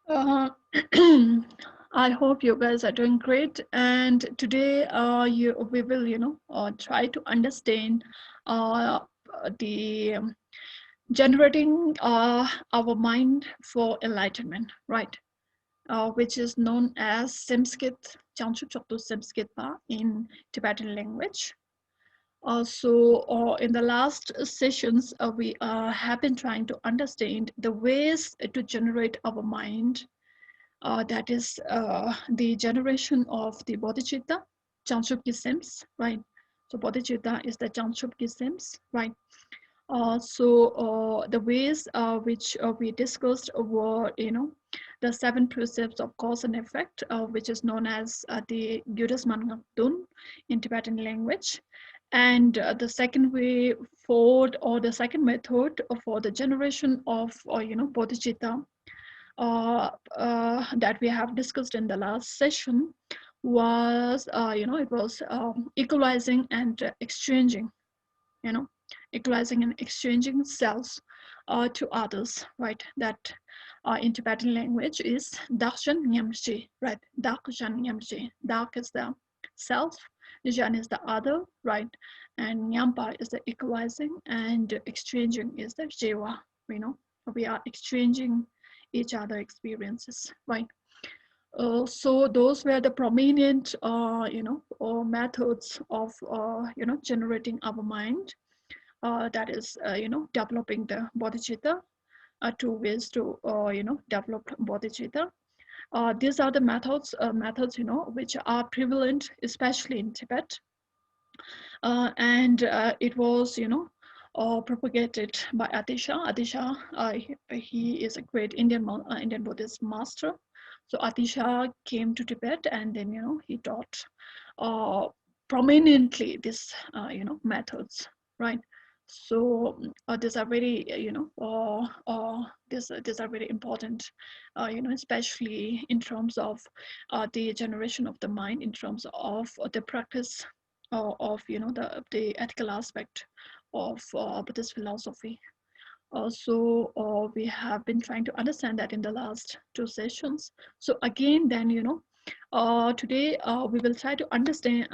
Uh, I hope you guys are doing great. And today, we will, try to understand uh, the generating our mind for enlightenment, right? Which is known as Samskit, Jamchuk Chokto Samskit Pa in Tibetan language. In the last sessions, we have been trying to understand the ways to generate our mind, that is the generation of the bodhicitta, Jamchuk Sims, right? So bodhicitta is the Jamchuk Sims, right? The ways which we discussed were, the seven precepts of cause and effect, which is known as the Gyudas Mangaktun in Tibetan language. And the second way forward, or the second method for the generation of, bodhicitta, that we have discussed in the last session was, it was equalizing and exchanging, you know, equalizing and exchanging cells to others, right? That in Tibetan language is Dakshan Nyamji, right? Dakshan Nyamji. Dak is the self, Jan is the other, right? And Nyampa is the equalizing, and exchanging is the Jiva, you know. We are exchanging each other experiences, right? So those were the prominent, methods of, generating our mind, that is, developing the bodhicitta, two ways to, develop bodhicitta. These are the methods, which are prevalent, especially in Tibet. And it was, propagated by Atisha. Atisha, he is a great Indian Buddhist master. So Atisha came to Tibet, and then, he taught uh, prominently this, methods, right? So these are very, these are very important, especially in terms of the generation of the mind, in terms of the practice of, the ethical aspect of Buddhist philosophy. We have been trying to understand that in the last two sessions. So again, then, today we will try to understand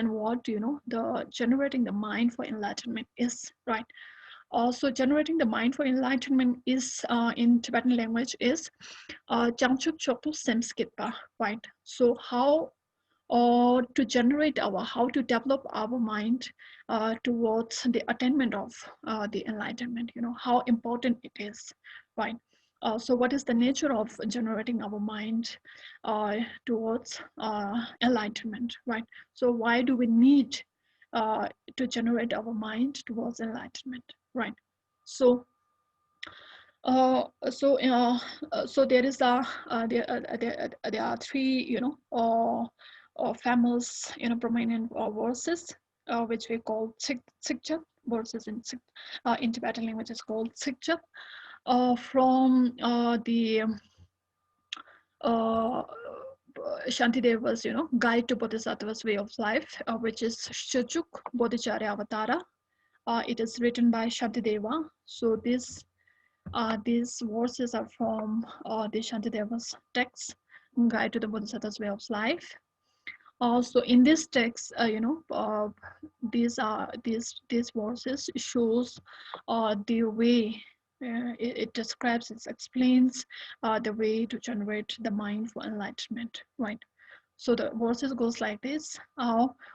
what, the generating the mind for enlightenment is, right? Also, generating the mind for enlightenment is, in Tibetan language, is Jamchuk Choktu Semskitpa, right? So how, or to generate our, how to develop our mind towards the attainment of the enlightenment, how important it is, right? So what is the nature of generating our mind towards enlightenment, right? So why do we need to generate our mind towards enlightenment, right? So there is there are three, famous, prominent verses, which we call Sikchat verses in Tibetan language is called Sikchat, from the uh, Shantideva's, Guide to Bodhisattva's Way of Life, which is Shachuk Bodhicharya Avatara. It is written by Shantideva. So these verses are from the Shantideva's text, Guide to the Bodhisattva's Way of Life. Also, in this text, these verses shows the way. It describes, it explains the way to generate the mind for enlightenment, right? So the verses goes like this: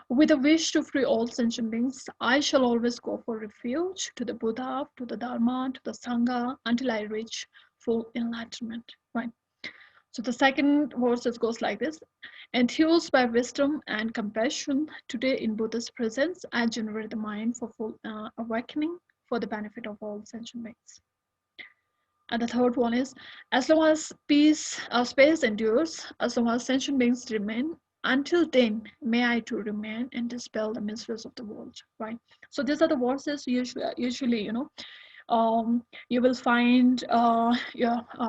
with a wish to free all sentient beings, I shall always go for refuge to the Buddha, to the Dharma, to the Sangha, until I reach full enlightenment, right? So the second verse goes like this: enthused by wisdom and compassion, today in Buddha's presence, I generate the mind for full awakening for the benefit of all sentient beings. And the third one is, as long as space endures, as long as sentient beings remain, until then, may I too remain and dispel the mysteries of the world, right? So these are the verses usually, you will find,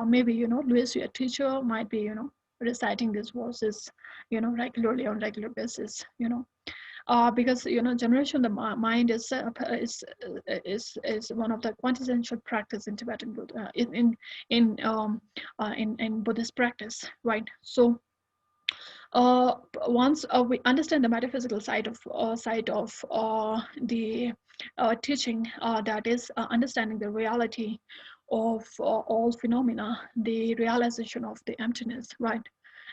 maybe, Louis, your teacher might be, reciting these verses, regularly on regular basis, because generation of the mind is one of the quintessential practice in Tibetan Buddha, in Buddhist practice, right? So once we understand the metaphysical side of the teaching, that is understanding the reality of all phenomena, the realization of the emptiness, right,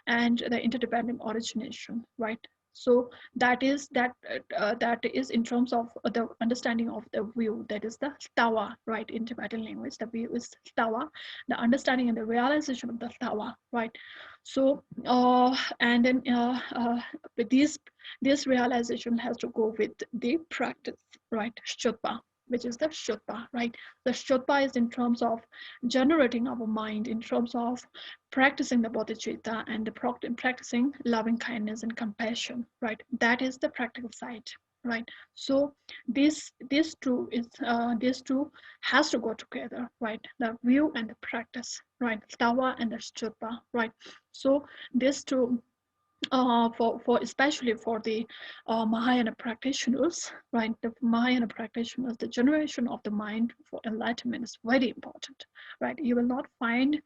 and the interdependent origination, right. So that is in terms of the understanding of the view, that is the stawa, right. In Tibetan language, the view is stawa, the understanding and the realization of the stawa, right. So and then with this realization has to go with the practice, right, shuddha, which is the shuddha, right. The shuddha is in terms of generating our mind, in terms of practicing the bodhicitta and the practicing loving kindness and compassion, right. That is the practical side, right. So these two has to go together, right. The view and the practice, right. Stava and the shuddha, right. So these two, for especially for the Mahayana practitioners, right? The Mahayana practitioners, the generation of the mind for enlightenment is very important, right? You will not find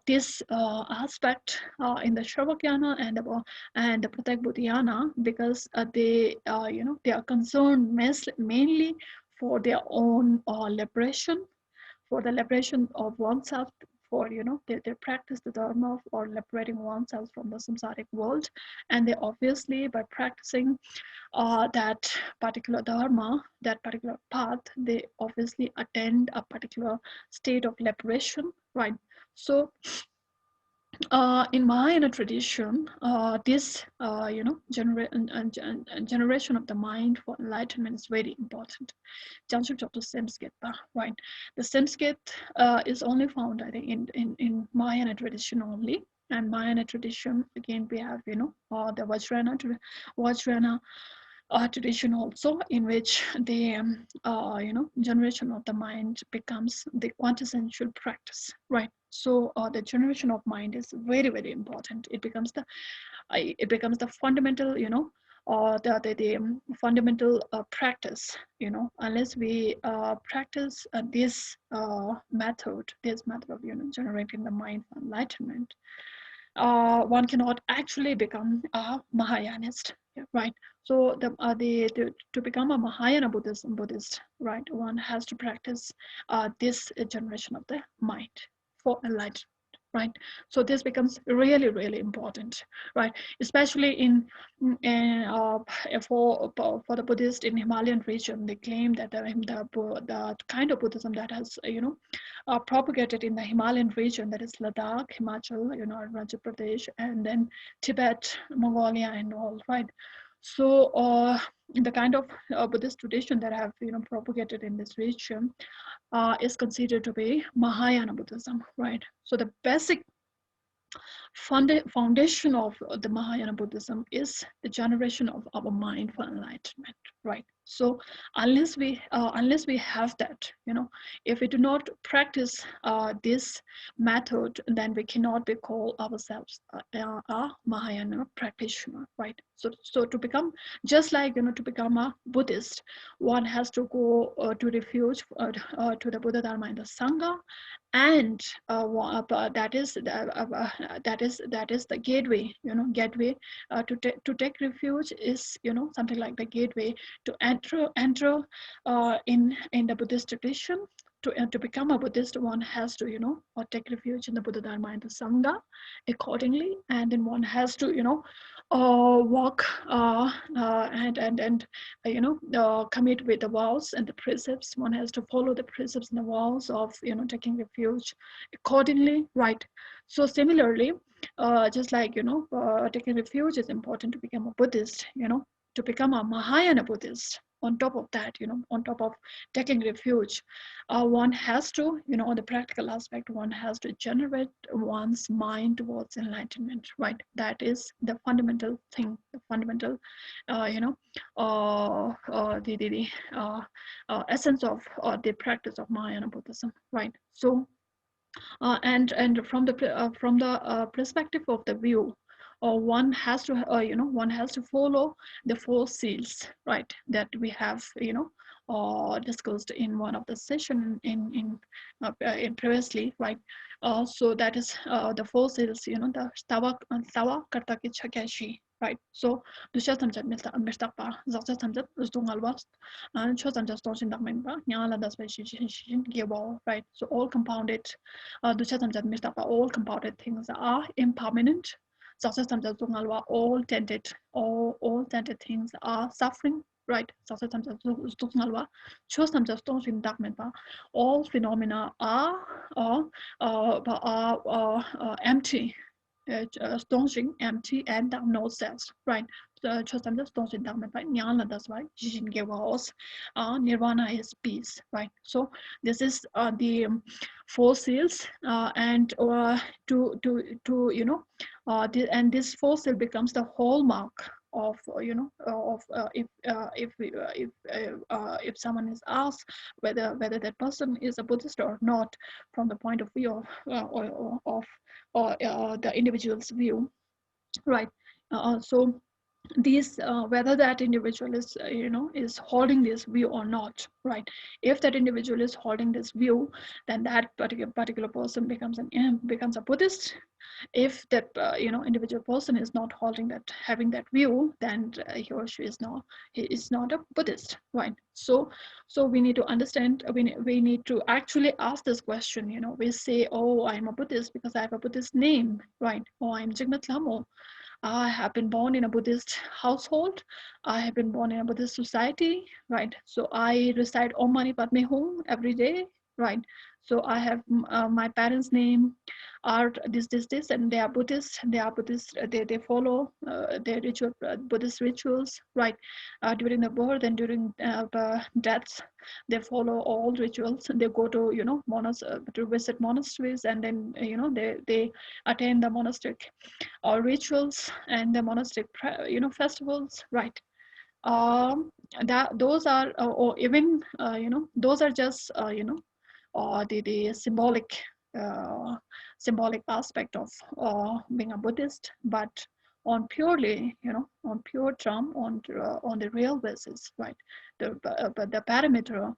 this aspect in the Shravakyana and the Pratyekbuddhayana, because they are concerned mainly for their own liberation, for the liberation of oneself, for they practice the dharma for liberating oneself from the samsaric world, and they obviously, by practicing that particular dharma, that particular path, they obviously attend a particular state of liberation, right. So in Mahayana tradition, this generation of the mind for enlightenment is very important. Jamshid Dr. Samskita, right? The Samskit is only found, I think, in Mahayana tradition only. And Mahayana tradition, again, we have, the Vajrayana tradition also, in which the generation of the mind becomes the quintessential practice, right. So the generation of mind is very, very important. It becomes the fundamental, the fundamental practice, unless we practice this method of generating the mind for enlightenment, one cannot actually become a Mahayanist, right? So to become a Mahayana Buddhist, right, one has to practice this generation of the mind for enlightenment, right? So this becomes really, really important, right? Especially for the Buddhist in Himalayan region, they claim that the kind of Buddhism that has propagated in the Himalayan region, that is Ladakh, Himachal, Arunachal Pradesh, and then Tibet, Mongolia, and all, right? So the kind of Buddhist tradition that have propagated in this region is considered to be Mahayana Buddhism, right? So the basic foundation of the Mahayana Buddhism is the generation of our mind for enlightenment, right? So unless we have that, if we do not practice this method, then we cannot be called ourselves a Mahayana practitioner, right? So to become, just like to become a Buddhist, one has to go to refuge to the Buddha Dharma and the Sangha, and that is the gateway, gateway to take refuge is something like the gateway to enter in the Buddhist tradition. To become a Buddhist, one has to or take refuge in the Buddha Dharma and the Sangha accordingly, and then one has to walk and commit with the vows and the precepts. One has to follow the precepts and the vows of taking refuge accordingly, right? So similarly, just like taking refuge is important to become a Buddhist, to become a Mahayana Buddhist. On top of that, on top of taking refuge, one has to, on the practical aspect, one has to generate one's mind towards enlightenment, right? That is the fundamental thing, the fundamental, the essence of the practice of Mahayana Buddhism, right? So and from the perspective of the view, or one has to one has to follow the four seals, right, that we have discussed in one of the session in previously, right. So that is the four seals, the tawa karta ki chakashi, right. So dusha samjat mista pa zakja samjat zdungal was and cho samjat stonsin dakmen ba nyala das ba shin gewa, right. So all compounded dusha samjat mista pa all compounded things are impermanent. Success sometimes all tainted, all tainted things are suffering, right? Success sometimes shows sometimes don't in dark all phenomena empty, astonishing, empty, and no sense, right? Cho samja astonishing dark man, nyala that's why jin gewas, nirvana is peace, right? So this is the four seals, and to and this fossil becomes the hallmark of if someone is asked whether that person is a Buddhist or not from the point of view of the individual's view, right. So these whether that individual is is holding this view or not, right. If that individual is holding this view, then that particular person becomes a Buddhist. If that individual person is not holding that having that view, then he or she is not a Buddhist, right. So we need to understand, we need to actually ask this question. We say, oh, I'm a Buddhist because I have a Buddhist name, right. Or I'm Jigmet Lamo, I have been born in a Buddhist household. I have been born in a Buddhist society, right? So I recite Om Mani Padme Hum every day, right? So I have my parents' name are this, and they are Buddhist. They are Buddhist. They follow their ritual, Buddhist rituals, right? During the birth and during deaths, they follow all rituals. They go to to visit monasteries, and then they attend the monastic or rituals and the monastic festivals, right. That those are or even those are just or the uh, symbolic aspect of being a Buddhist, but on purely, on pure term, on the real basis, right? The parameter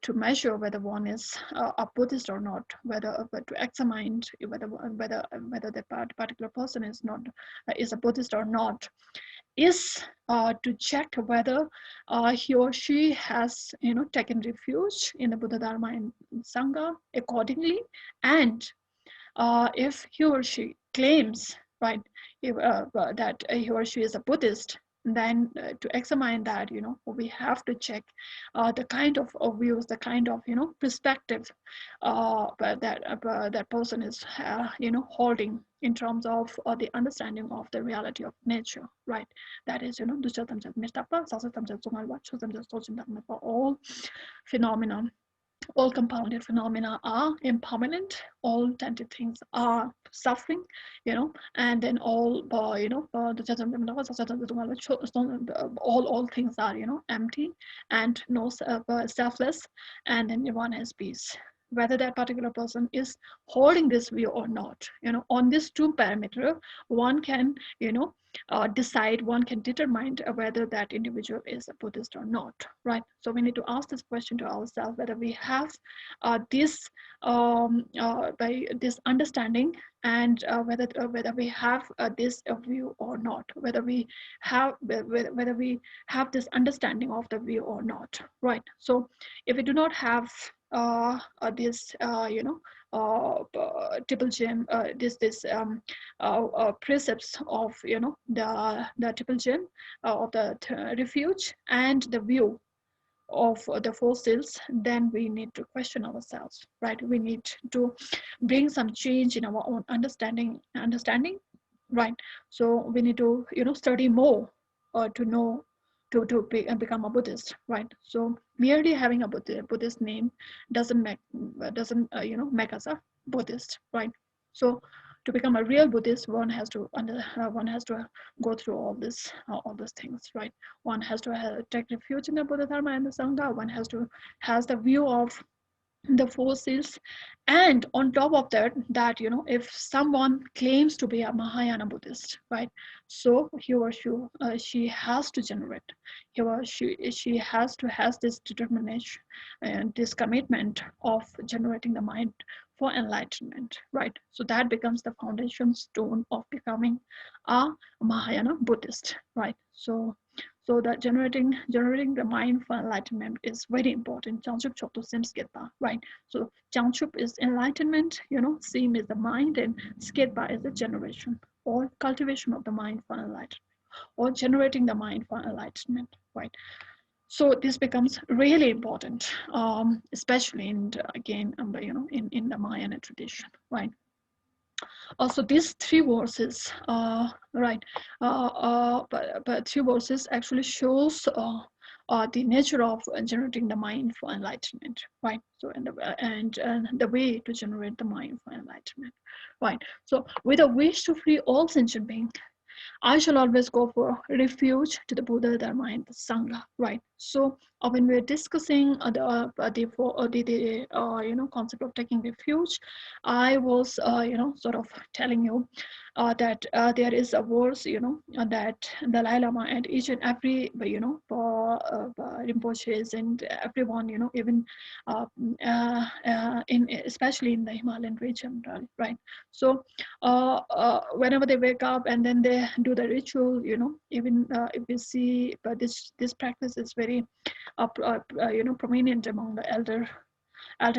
to measure whether one is a Buddhist or not, whether to examine whether the particular person is not is a Buddhist or not, is to check whether he or she has taken refuge in the Buddha Dharma and Sangha accordingly, and if he or she claims, right, that he or she is a Buddhist, then to examine that, we have to check the kind of views, the kind of perspective that person is holding in terms of the understanding of the reality of nature, right. That is all phenomena, all compounded phenomena are impermanent, all tainted things are suffering, and then all all things are empty and no selfless, and then one has peace. Whether that particular person is holding this view or not, on this two parameter, one can decide, one can determine whether that individual is a Buddhist or not, right. So we need to ask this question to ourselves, whether we have by this understanding, and whether we have this view or not, whether we have this understanding of the view or not, right. So if we do not have this triple gem, precepts of the triple gem of the refuge and the view of the fossils, then we need to question ourselves, right. We need to bring some change in our own understanding, right. So we need to study more to know, become a Buddhist, right. So merely having a Buddhist name doesn't make us a Buddhist, right. So to become a real Buddhist, one has to go through all these things, right. One has to take refuge in the Buddha Dharma and the Sangha. One has the view of the forces. And on top of that, if someone claims to be a Mahayana Buddhist, right, so he or she has to generate, she has this determination and this commitment of generating the mind for enlightenment, right? So that becomes the foundation stone of becoming a Mahayana Buddhist, right? So that generating the mind for enlightenment is very important. Jangchup Chokto Sim Skidpa, right? So Jangchup is enlightenment, Sim is the mind, and Skidpa is the generation or cultivation of the mind for enlightenment, or generating the mind for enlightenment, right? So this becomes really important, especially in again, in the Mayan tradition, right? Also, these three verses, right? But three verses actually shows the nature of generating the mind for enlightenment, right? So, and the way to generate the mind for enlightenment, right? So, with a wish to free all sentient beings, I shall always go for refuge to the Buddha, Dharma, and the Sangha, right? So when we're discussing the concept of taking refuge, I was sort of telling you that there is a verse that the Dalai Lama and each and every Rinpoches and everyone even in especially in the Himalayan region, right? So whenever they wake up and then they do the ritual, even if we see, but this practice is very prominent among the elder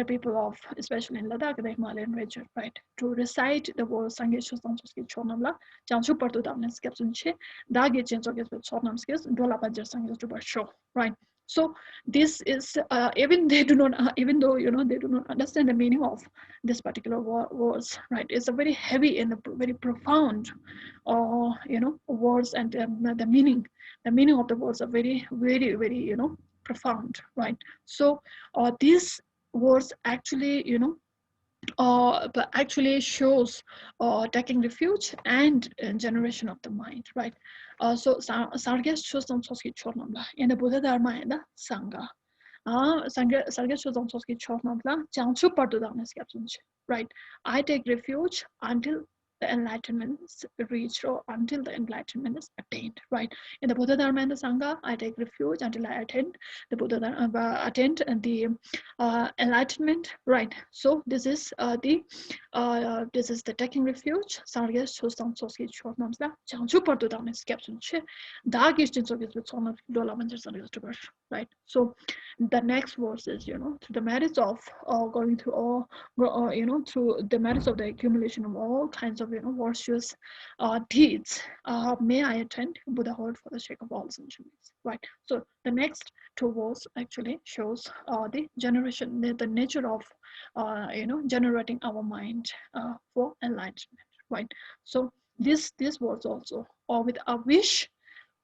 people of, especially in Ladakh, the Himalayan region, right? To recite the word Sangye Shusansuski Chonamla, Jansu Partu Damnes Kapsunche, Dagi Chinsoges with Sonamskis, Dola Pajar Sangyas to show, right? So this is even they do not even though they do not understand the meaning of this particular words, right? It's a very heavy and a very profound words, and the meaning of the words are very very very profound, right? So these words actually but actually shows taking refuge and generation of the mind, right? So sargas chosam soski chornamla in the Buddha Dharma and the Sangha. Sargas chosam soski chornamla janchu pardu danes kapsunch, right? I take refuge until the enlightenment is reached, or until the enlightenment is attained, right? In the Buddha Dharma and the Sangha, I take refuge until I attend the Buddha Dharma, attend the enlightenment, right? So this is the taking refuge. Sarges chosam soski chornamla janchu pardu danes kapsunch, dagis jinsogis with sonam dola manjar sargas to birth, right? So the next verse is through the merits of going through all through the merits of the accumulation of all kinds of virtuous deeds, may I attend Buddhahood for the sake of all centuries, right? So the next two verse actually shows the generation, the nature of generating our mind for enlightenment, right? So this was also, or with a wish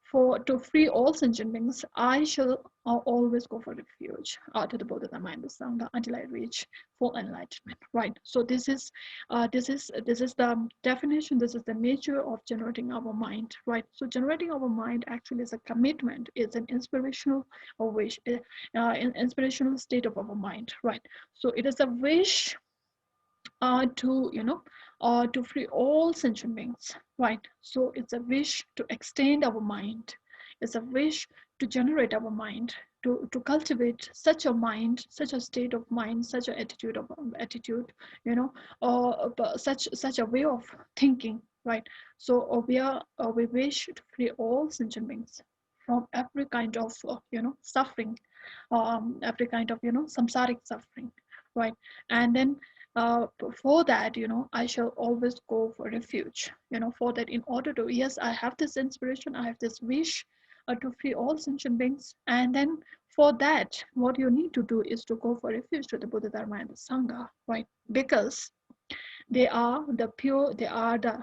for to free all sentient beings, I shall always go for refuge to the Buddha, the mind, the Sangha, until I reach full enlightenment. Right. So this is the definition. This is the nature of generating our mind. Right. So generating our mind actually is a commitment. It's an inspirational wish, an inspirational state of our mind. Right. So it is a wish to free all sentient beings, right? So it's a wish to extend our mind. It's a wish to generate our mind, to cultivate such a mind, such a state of mind, such an attitude, such a way of thinking, right? So we wish to free all sentient beings from every kind of suffering, every kind of samsaric suffering, right? And then for that, I shall always go for refuge, for that, in order to, yes, I have this inspiration, I have this wish to free all sentient beings. And then for that, what you need to do is to go for refuge to the Buddha, Dharma, and the Sangha, right? Because they are the pure, they are the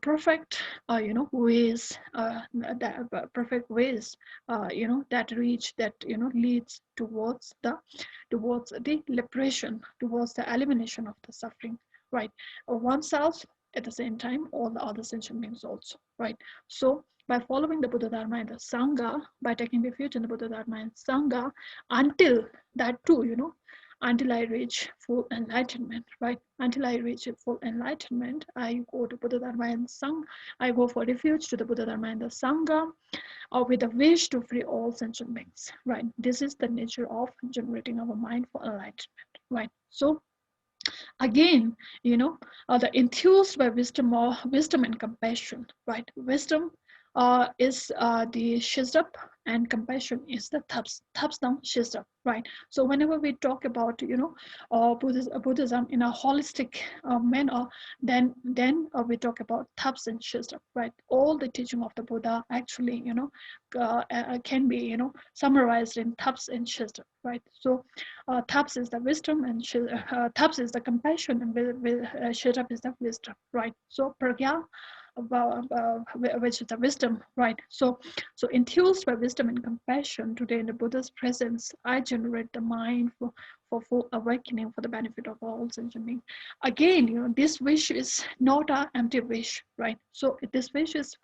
perfect ways, the perfect ways that reach, that leads towards the liberation, towards the elimination of the suffering, right? Oneself, at the same time all the other sentient beings also, right? So by following the Buddha, Dharma, and the Sangha, by taking refuge in the Buddha, Dharma, and Sangha, until that too, until I reach full enlightenment, right? Until I reach full enlightenment, I go to Buddha Dharma and Sangha. I go for refuge to the Buddha Dharma and the Sangha, or with a wish to free all sentient beings, right? This is the nature of generating our mind for enlightenment, right? So again, the enthused by wisdom and compassion, right? Wisdom is the shizdap, and compassion is the tapsdam shizdap, right? So whenever we talk about Buddhism in a holistic manner, then we talk about taps and shizdap, right? All the teaching of the Buddha actually can be summarized in taps and shizdap, right? So taps is the wisdom, and taps is the compassion, and shirap is the wisdom, right? So pragya, which is the wisdom, right? So enthused by wisdom and compassion, today in the Buddha's presence, I generate the mind for full awakening for the benefit of all sentient beings. Again, this wish is not an empty wish, right? So this wish is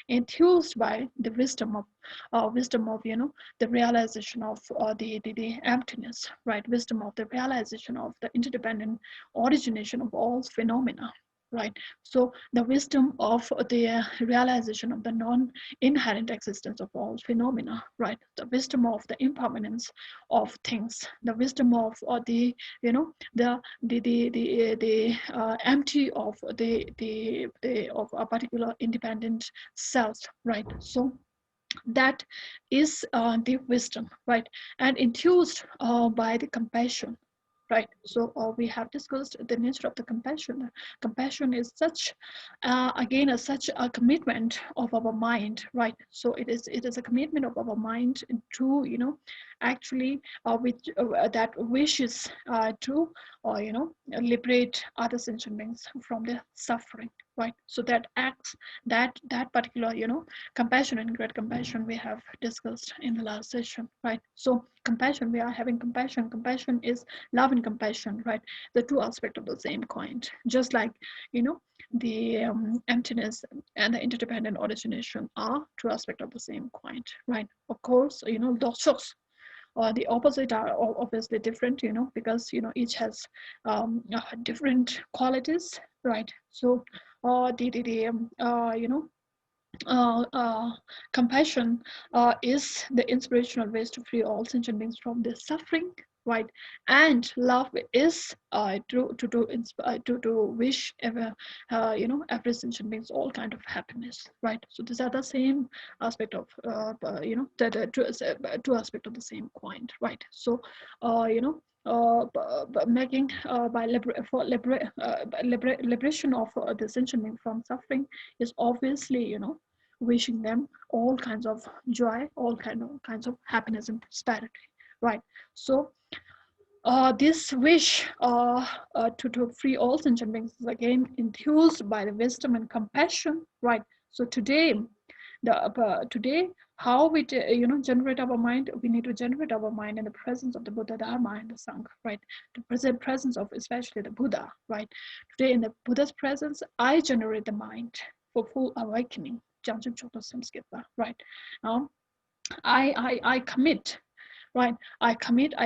enthused by the wisdom of the realization of the emptiness, right? Wisdom of the realization of the interdependent origination of all phenomena, right? So the wisdom of the realization of the non-inherent existence of all phenomena, right? The wisdom of the impermanence of things, the wisdom of the empty of the of a particular independent self, right? So that is the wisdom, right? And enthused by the compassion, right? So we have discussed the nature of the compassion. Compassion is such again such a commitment of our mind, right? So it is a commitment of our mind to actually which that wishes to liberate other sentient beings from their suffering, right? So that acts, that particular compassion and great compassion we have discussed in the last session, right? So compassion, we are having compassion. Compassion is love and compassion, right? The two aspects of the same coin. Just like the emptiness and the interdependent origination are two aspects of the same coin, right? Of course, doshos or the opposite are obviously different, because each has different qualities, right? So the uh, uh, compassion is the inspirational ways to free all sentient beings from their suffering, right? And love is to wish every sentient beings all kind of happiness, right? So these are the same aspect of two aspect of the same coin, right? So making liberation of the sentient being from suffering is obviously wishing them all kinds of joy, all kinds of happiness and prosperity, right? So this wish to free all sentient beings is again enthused by the wisdom and compassion, right? So today, how we generate our mind, we need to generate our mind in the presence of the Buddha, Dharma, and the Sangha, right? The presence of especially the Buddha, right? Today in the Buddha's presence, I generate the mind for full awakening, right? Now I commit, right? I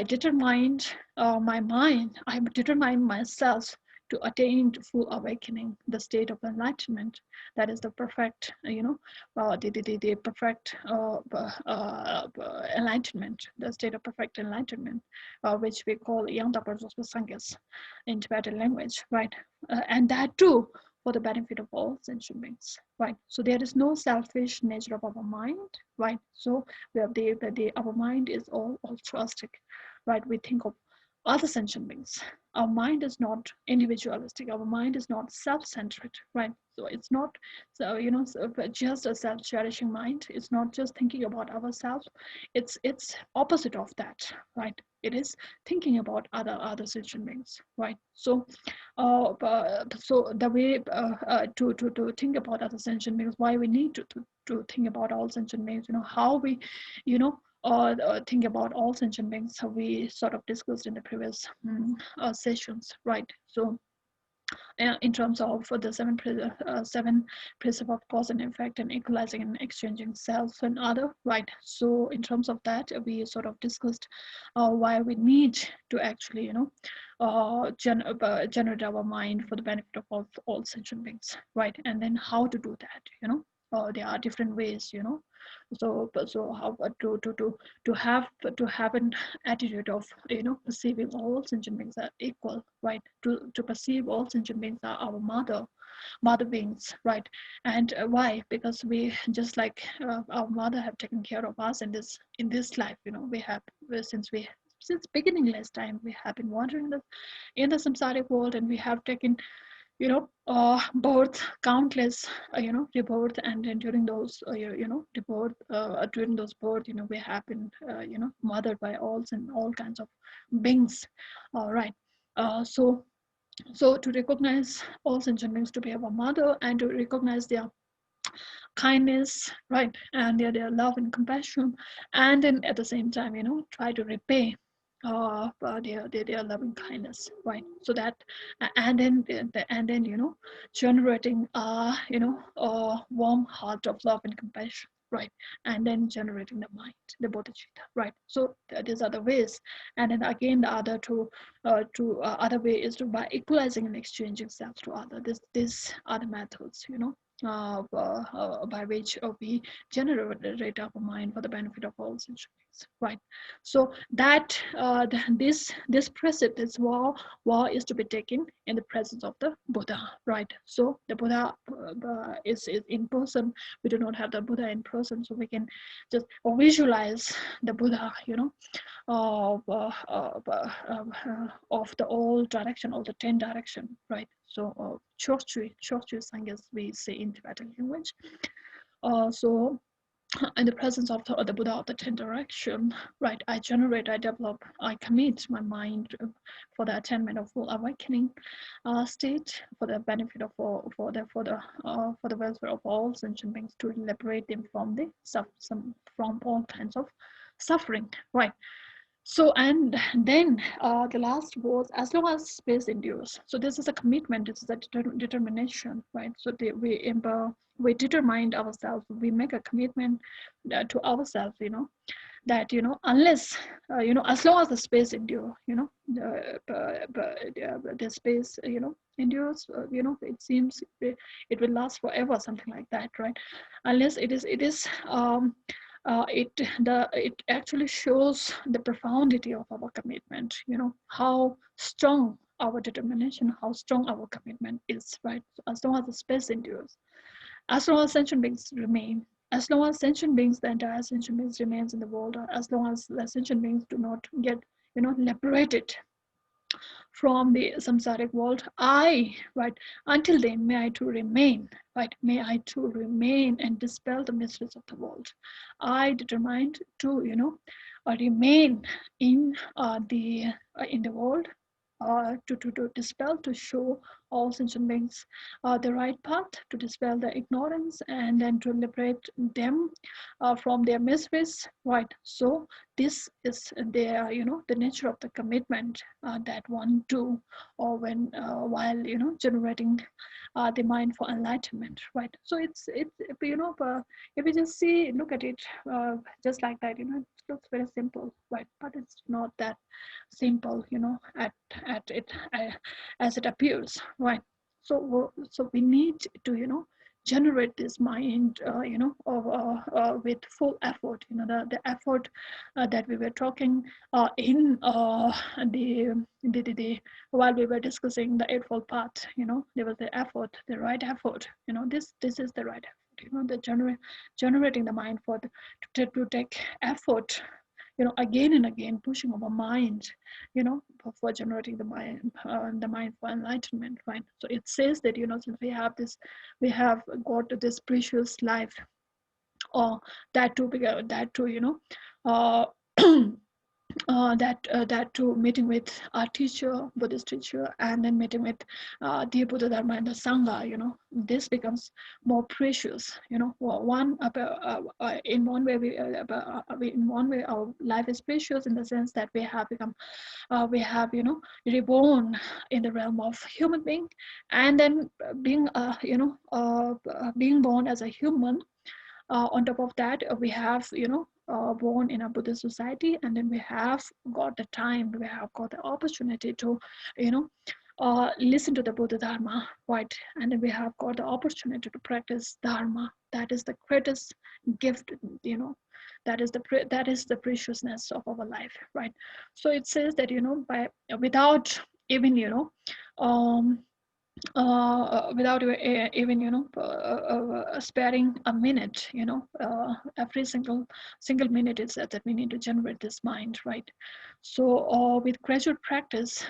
determine my mind, I determine myself to attain to full awakening, the state of enlightenment. That is the perfect, the perfect enlightenment, the state of perfect enlightenment, which we call Yang Sangyas in Tibetan language, right? And that too for the benefit of all sentient beings, right? So there is no selfish nature of our mind, right? So we have our mind is all altruistic, right? We think of other sentient beings. Our mind is not individualistic. Our mind is not self-centered, right? So it's not just a self-cherishing mind. It's not just thinking about ourselves. It's opposite of that, right? It is thinking about other sentient beings, right? So so the way to think about other sentient beings, why we need to think about all sentient beings, how we think about all sentient beings, how we sort of discussed in the previous sessions, right? So in terms of the seven principle of cause and effect and equalizing and exchanging self and other, right? So in terms of that, we sort of discussed why we need to actually, generate our mind for the benefit of all sentient beings, right? And then how to do that, there are different ways, so how to have an attitude of perceiving all sentient beings are equal, right? To perceive all sentient beings are our mother beings, right? And why? Because we just like our mother have taken care of us in this life, we have since beginningless time we have been wandering in the samsaric world, and we have taken birth, countless, rebirth, and then during those, rebirth, during those birth, we have been, mothered by all kinds of beings, right? So to recognize all sentient beings to be our mother and to recognize their kindness, right, and their love and compassion, and then at the same time, try to repay their loving kindness, right? So that, and then generating a warm heart of love and compassion, right? And then generating the mind, the bodhicitta, right? So these are the ways. And then again, the other way is to by equalizing and exchanging self to other. These are the methods, by which we generate our mind for the benefit of all sentients, right? So that this precept, this vow is to be taken in the presence of the Buddha, right? So the Buddha is in person. We do not have the Buddha in person, so we can just visualize the Buddha, of the all direction, all the 10 direction, right? So Chokchui sang, as we say in Tibetan language. So in the presence of the Buddha of the 10 direction, right? I develop, I commit my mind for the attainment of full awakening state, for the benefit of all, for the welfare of all sentient beings, to liberate them from from all kinds of suffering, right? So, and then the last was, as long as space endures. So this is a commitment, this is a determination, right? So we determine ourselves, we make a commitment to ourselves, that, unless, as long as the space endures, the space, endures, it seems it will last forever, something like that, right? Unless it actually shows the profundity of our commitment, how strong our determination, how strong our commitment is, right? So as long as the space endures, as long as sentient beings remain, as long as sentient beings, the entire sentient beings remains in the world, as long as the sentient beings do not get, liberated from the samsaric world, right, until then, may I too remain, right, may I too remain and dispel the mysteries of the world. I determined to, remain in the world, to dispel, to show all sentient beings the right path, to dispel the ignorance, and then to liberate them from their miseries, right? So this is their, the nature of the commitment that one do, or when while, generating the mind for enlightenment, right? So it's if you just look at it just like that, it looks very simple, right? But it's not that simple, at it as it appears, right? So we need to, generate this mind, with full effort, the effort that we were talking in the while we were discussing the eightfold path, there was the effort, the right effort, this is the right effort, the generating the mind to take effort, again and again, pushing our mind, for generating the mind for enlightenment, right? So it says that, since we have got this precious life, or that too, uh, that to meeting with our teacher, Buddhist teacher, and then meeting with the Buddha Dharma and the Sangha, this becomes more precious. In one way in one way our life is precious in the sense that we have reborn in the realm of human being, and then being born as a human. On top of that, we have born in a Buddhist society, and then we have got the time, we have got the opportunity to you know listen to the Buddha Dharma, right? And then we have got the opportunity to practice Dharma. That is the greatest gift, that is the preciousness of our life, right? So it says that by without even um, without even sparing a minute, every single minute is that we need to generate this mind, right? So with gradual practice,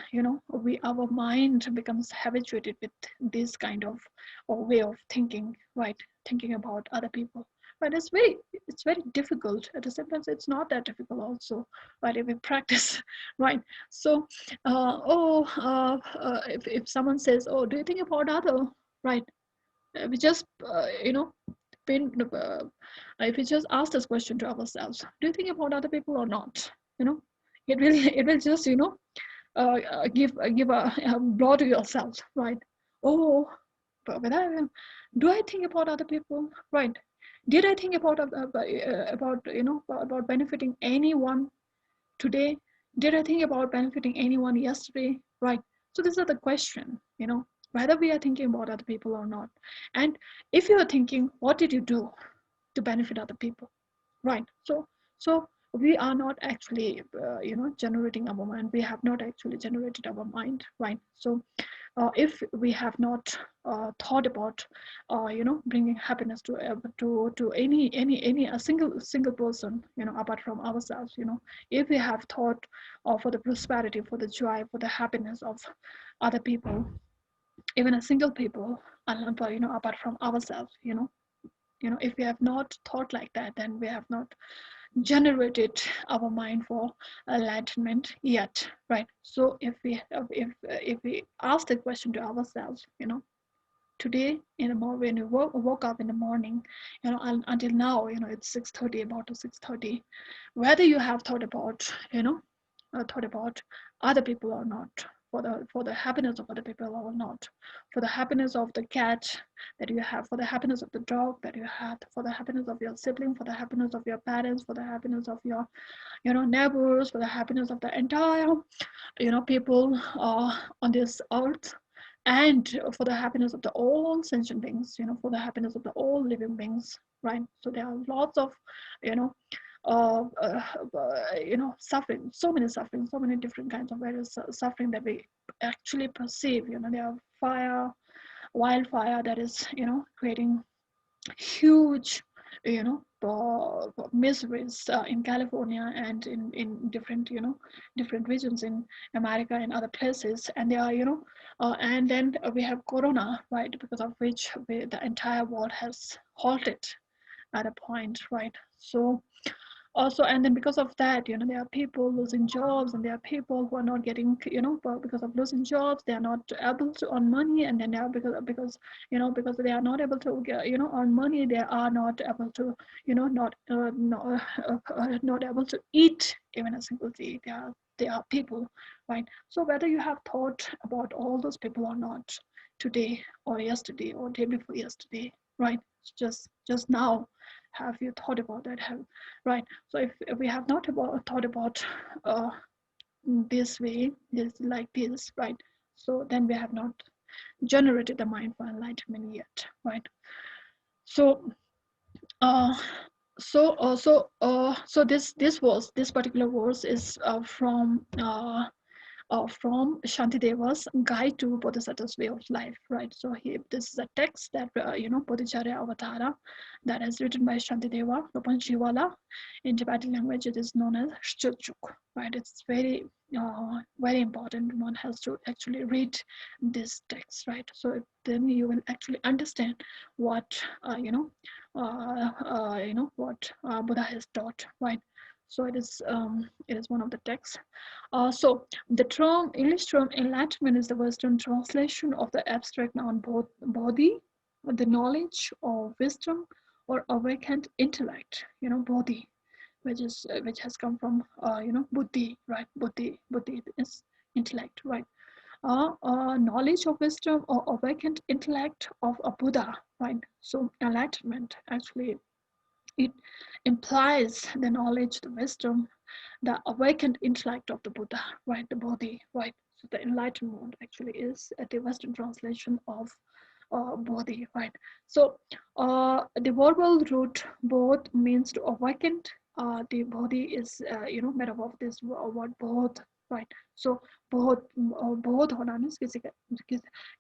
we our mind becomes habituated with this kind of way of thinking, right? Thinking about other people. But it's very difficult. At the same time, it's not that difficult also, right? If we practice, right? So if someone says, oh, do you think about other, right? We just pin, if we just ask this question to ourselves, do you think about other people or not? It will it will just give a blow to yourself, right? Oh, but when do I think about other people, right? Did I think about benefiting anyone today? Did I think about benefiting anyone yesterday, right? So these are the question, whether we are thinking about other people or not. And if you are thinking, what did you do to benefit other people, right? So we are not actually generating our mind. We have not actually generated our mind, right? So if we have not thought about bringing happiness to any a single person, apart from ourselves, if we have thought for the prosperity, for the joy, for the happiness of other people, even a single people, apart from ourselves, if we have not thought like that, then we have not generated our mind for enlightenment yet, right? So if we ask the question to ourselves, today in the morning when you woke up in the morning, until now, it's 6:30, about to 6:30, whether you have thought about thought about other people or not, for the happiness of other people or not, for the happiness of the cat that you have, for the happiness of the dog that you had, for the happiness of your sibling, for the happiness of your parents, for the happiness of your neighbors, for the happiness of the entire people on this earth, and for the happiness of the all sentient beings, for the happiness of the all living beings, right? So there are lots of you know uh, uh, suffering, so many suffering, so many different kinds of various suffering that we actually perceive. There are wildfire that is creating huge miseries in California and in different different regions in America and other places. And they are and then we have corona, right, because of which the entire world has halted at a point, right? So also, and then because of that, there are people losing jobs, and there are people who are not getting, because of losing jobs, they are not able to earn money. And then they are because they are not able to get, earn money, they are not able to not able to eat even a single day. There are people, right? So whether you have thought about all those people or not, today or yesterday or day before yesterday, right? Just now, have you thought about that? Right. So if we have not thought about uh, this way, this like this, right? So then we have not generated the mind for enlightenment yet, right? So uh, so this particular verse is from Shantideva's Guide to Bodhisattva's Way of Life, right? So this is a text that, Bodhicharya Avatara, that is written by Shantideva Lopanchiwala. In Tibetan language, it is known as Shchuk, right? It's very important. One has to actually read this text, right? So then you will actually understand what, what Buddha has taught, right? So it is one of the texts. So the term English term enlightenment is the Western translation of the abstract noun both body, the knowledge or wisdom or awakened intellect. Bodhi, which has come from buddhi, right? Buddhi is intellect, right? Knowledge of wisdom or awakened intellect of a Buddha, right? So enlightenment actually it implies the knowledge, the wisdom, the awakened intellect of the Buddha, right? The Bodhi, right? So the enlightenment actually is the Western translation of Bodhi, right? So the verbal root both means to awaken. The Bodhi is made up of this word both, right? So both होना means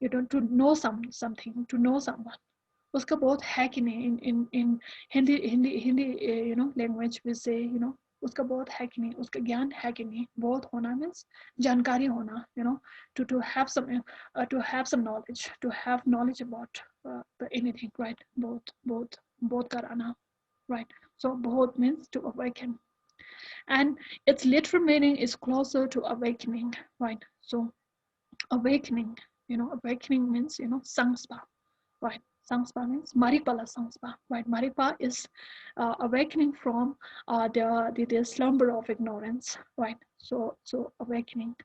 you don't to know something, to know someone. उसका बहुत है कि नहीं in Hindi Hindi Hindi language में से उसका बहुत है कि नहीं उसका ज्ञान है कि नहीं बहुत होना मीन्स जानकारी होना to have some knowledge to have knowledge about anything right both कराना right so both means to awaken and its literal meaning is closer to awakening right so awakening awakening means sangspa right sangspa means maripala sangspa right maripa is awakening from the slumber of ignorance right so awakening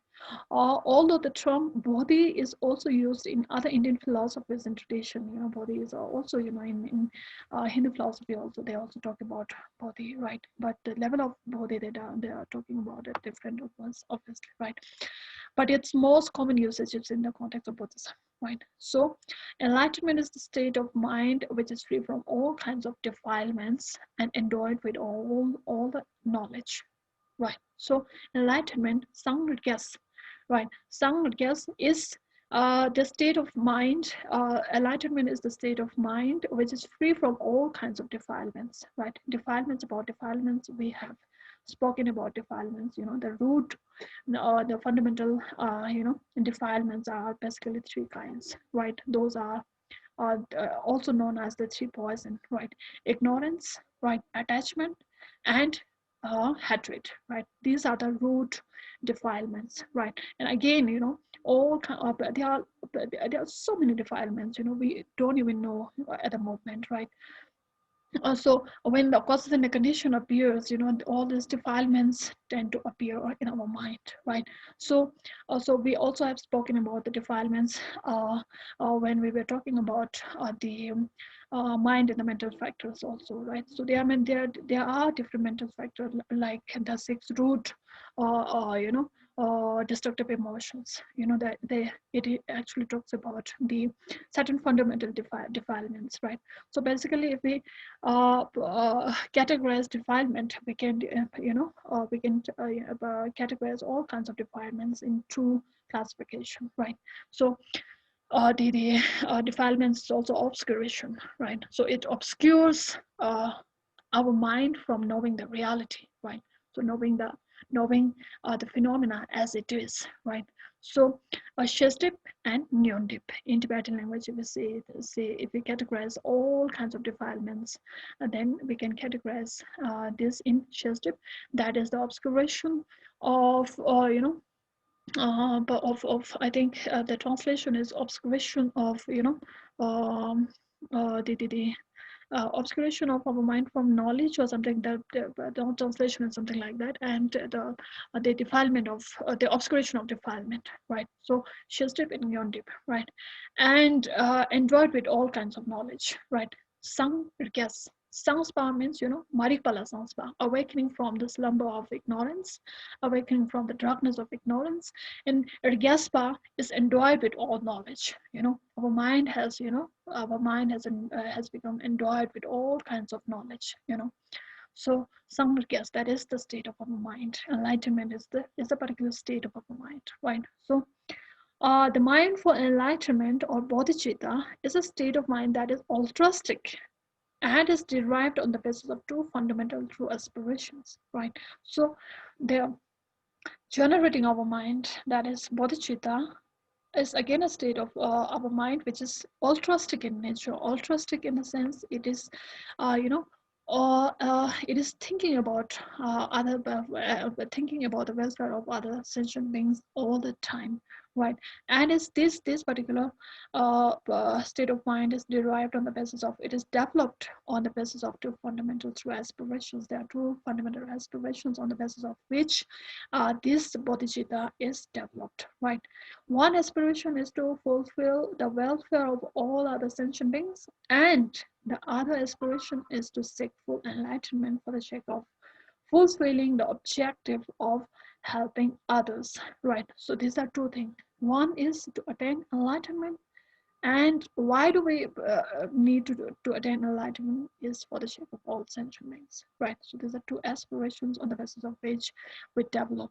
although the term bodhi is also used in other Indian philosophies and tradition bodhi is also in Hindu philosophy also they also talk about bodhi right but the level of bodhi they are talking about it different of us obviously right but its most common usage is in the context of Buddhism, right? So, enlightenment is the state of mind which is free from all kinds of defilements and endowed with all the knowledge, right? So, enlightenment, Sangnirgyas, right? Sangnirgyas is the state of mind. Enlightenment is the state of mind which is free from all kinds of defilements, right? Defilements about defilements we have spoken about defilements the root the fundamental defilements are basically three kinds right those are also known as the three poison right ignorance right attachment and hatred right these are the root defilements right and again all there are so many defilements we don't even know at the moment right so when the causes and the condition appears all these defilements tend to appear in our mind right so we also have spoken about the defilements when we were talking about the mind and the mental factors also right so there are different mental factors like the six root destructive emotions that it actually talks about the certain fundamental defilements right so basically if we categorize defilement we can categorize all kinds of defilements into classification right so the defilements is also obscuration right so it obscures our mind from knowing the reality right so knowing the phenomena as it is right so Shesdip and Nyondip in Tibetan language if we say if we categorize all kinds of defilements then we can categorize this in Shesdip that is the obscuration of but of I think the translation is obscuration of the obscuration of our mind from knowledge or something that the translation is something like that and the defilement of the obscuration of defilement right so Shesdip and Yondip right and enjoyed with all kinds of knowledge right Sang Rgyas Sangspa means Maripala Sangspa awakening from the slumber of ignorance awakening from the darkness of ignorance and Rgyaspa is endowed with all knowledge our mind has become endowed with all kinds of knowledge so Samrikyas, that is the state of our mind enlightenment is the particular state of our mind right so the mind for enlightenment or bodhicitta is a state of mind that is altruistic and is derived on the basis of two fundamental true aspirations right so the generating our mind that is bodhicitta is again a state of our mind which is altruistic in nature altruistic in the sense it is you know or it is thinking about thinking about the welfare of other sentient beings all the time, right? And is this particular state of mind is derived on the basis of, it is developed on the basis of two fundamental true aspirations. There are two fundamental aspirations on the basis of which this bodhicitta is developed, right? One aspiration is to fulfill the welfare of all other sentient beings, and the other aspiration is to seek full enlightenment for the sake of fulfilling the objective of helping others, right? So these are two things. One is to attain enlightenment, and why do we need to attain enlightenment is for the sake of all sentient beings, right? So these are two aspirations on the basis of which we develop,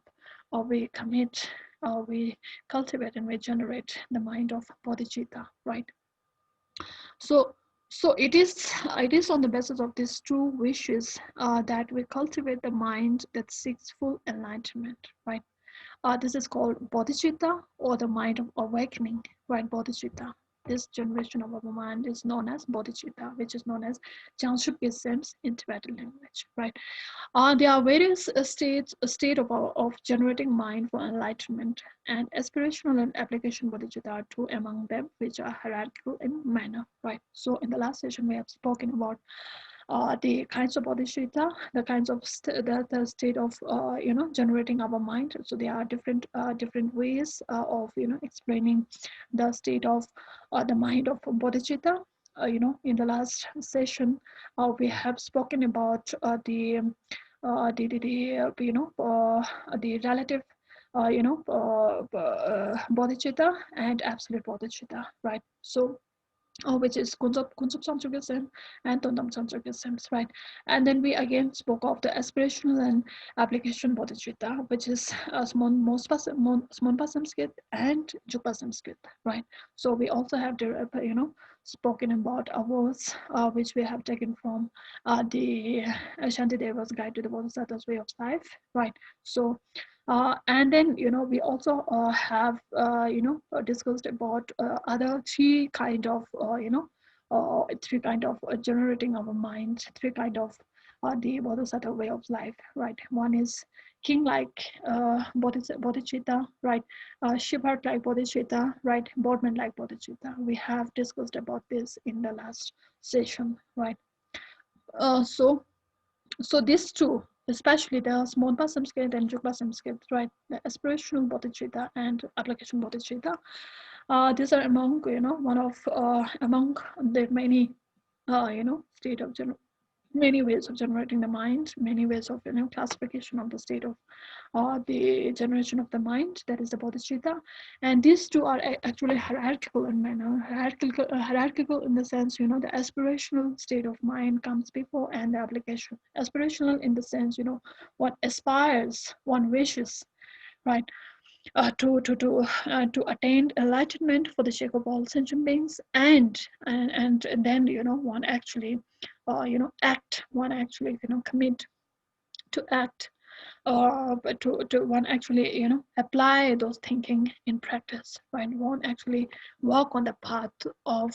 or we commit, or we cultivate and we generate the mind of bodhicitta, right? So, so it is on the basis of these two wishes that we cultivate the mind that seeks full enlightenment, right? This is called bodhicitta, or the mind of awakening, right? Bodhicitta. This generation of our mind is known as bodhicitta, which is known as Jamshid Gessem's in Tibetan language, right? There are various states, a state of generating mind for enlightenment, and aspirational and application bodhicitta are two among them, which are hierarchical in manner, right? So in the last session, we have spoken about the kinds of bodhicitta, the kinds of the state of generating our mind. So there are different ways of explaining the state of the mind of bodhicitta. In the last session, we have spoken about the relative bodhicitta and absolute bodhicitta, right? So which is Kunsup Samsukism and Tondam Samsukisms, right? And then we again spoke of the aspirational and application bodhicitta, which is Smonpa Samskrit and Jukpa Samskrit, right? So we also have spoken about awards which we have taken from the Shantideva's Guide to the Bodhisattva's Way of Life, right? So and then we also have discussed about other three kind of generating our mind, three kind of the bodhisattva way of life, right? One is king-like bodhicitta, right? Shepherd-like bodhicitta, right? Boardman-like bodhicitta. We have discussed about this in the last session, right? So these two, especially the Monpa Samskrit and Jukla Samskrit, right? The aspirational bodhicitta and application bodhicitta. These are among one of among the many state of many ways of generating the mind, many ways of classification of the state of the generation of the mind, that is the bodhicitta. And these two are actually hierarchical in manner, hierarchical in the sense, the aspirational state of mind comes before, and the application. Aspirational in the sense, one aspires, one wishes, right? To attain enlightenment for the sake of all sentient beings, and then one actually act, one actually commit to act, but to one actually apply those thinking in practice, right? One actually walk on the path of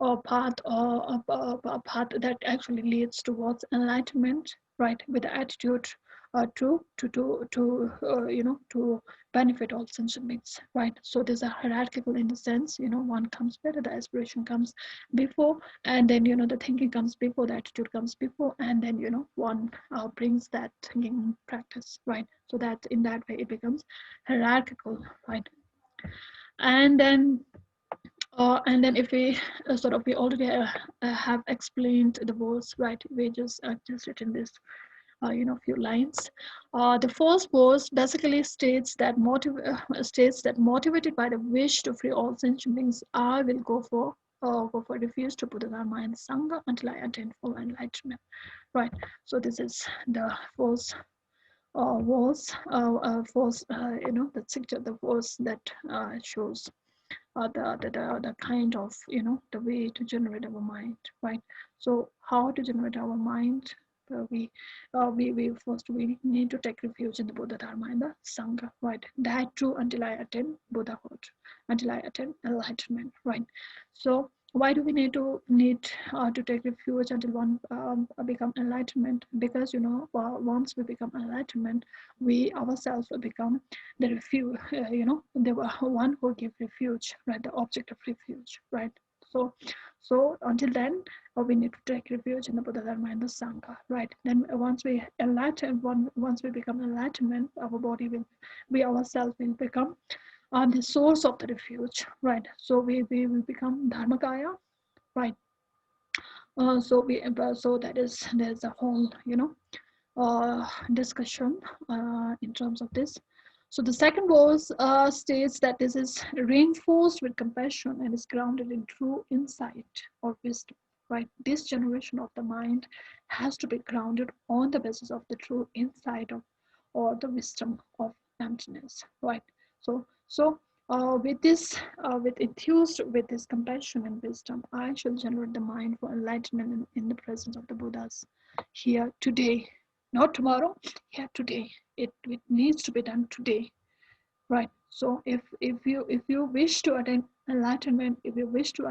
or path or a path that actually leads towards enlightenment, right? With the attitude to benefit all sentient beings, right? So there's a hierarchical in the sense, one comes better, the aspiration comes before, and then the thinking comes before, the attitude comes before, and then one brings that thinking practice, right? So that in that way it becomes hierarchical, right? And then if we we already have explained the words, right? We just written this few lines. The first verse basically states that motivated by the wish to free all sentient beings, I will go for refuse to put dharma and sangha until I attain full enlightenment, right? So this is the first verse, the picture, the verse that shows the kind of the way to generate our mind, right? So how to generate our mind? We first we need to take refuge in the Buddha Dharma and the Sangha, right? That too until I attain Buddhahood, until I attain enlightenment, right? So why do we need to take refuge until one become enlightenment? Because once we become enlightenment, we ourselves will become the refuge. The one who give refuge, right? The object of refuge, right? So, so until then, we need to take refuge in the Buddha Dharma and the Sangha, right? Then once we once we become enlightenment, our body will, we ourselves will become the source of the refuge, right? So we will become Dharmakaya, right? So that is, there's a whole discussion in terms of this. So the second verse states that this is reinforced with compassion and is grounded in true insight or wisdom, right? This generation of the mind has to be grounded on the basis of the true insight of, or the wisdom of emptiness, right? So with this, with enthused with this compassion and wisdom, I shall generate the mind for enlightenment in the presence of the Buddhas here today, not tomorrow, here today. It needs to be done today, right? So if you wish to attain enlightenment, if you wish to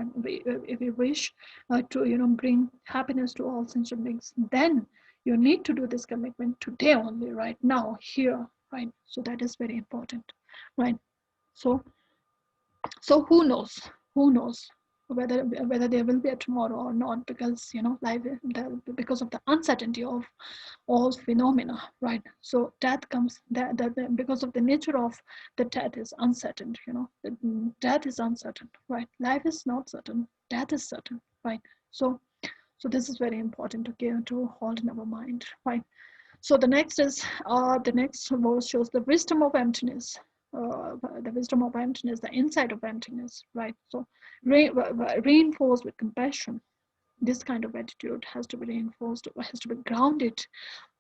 to bring happiness to all sentient beings, then you need to do this commitment today only, right now, here, right? So that is very important, right? So who knows, who knows whether there will be a tomorrow or not, because life, because of the uncertainty of all phenomena, right? So death comes, that because of the nature of the death is uncertain, death is uncertain, right? Life is not certain, death is certain, right? So this is very important to give, to hold in our mind, right? So the next is, the next verse shows the wisdom of emptiness. The wisdom of emptiness, the insight of emptiness, right? So reinforced with compassion. This kind of attitude has to be reinforced, has to be grounded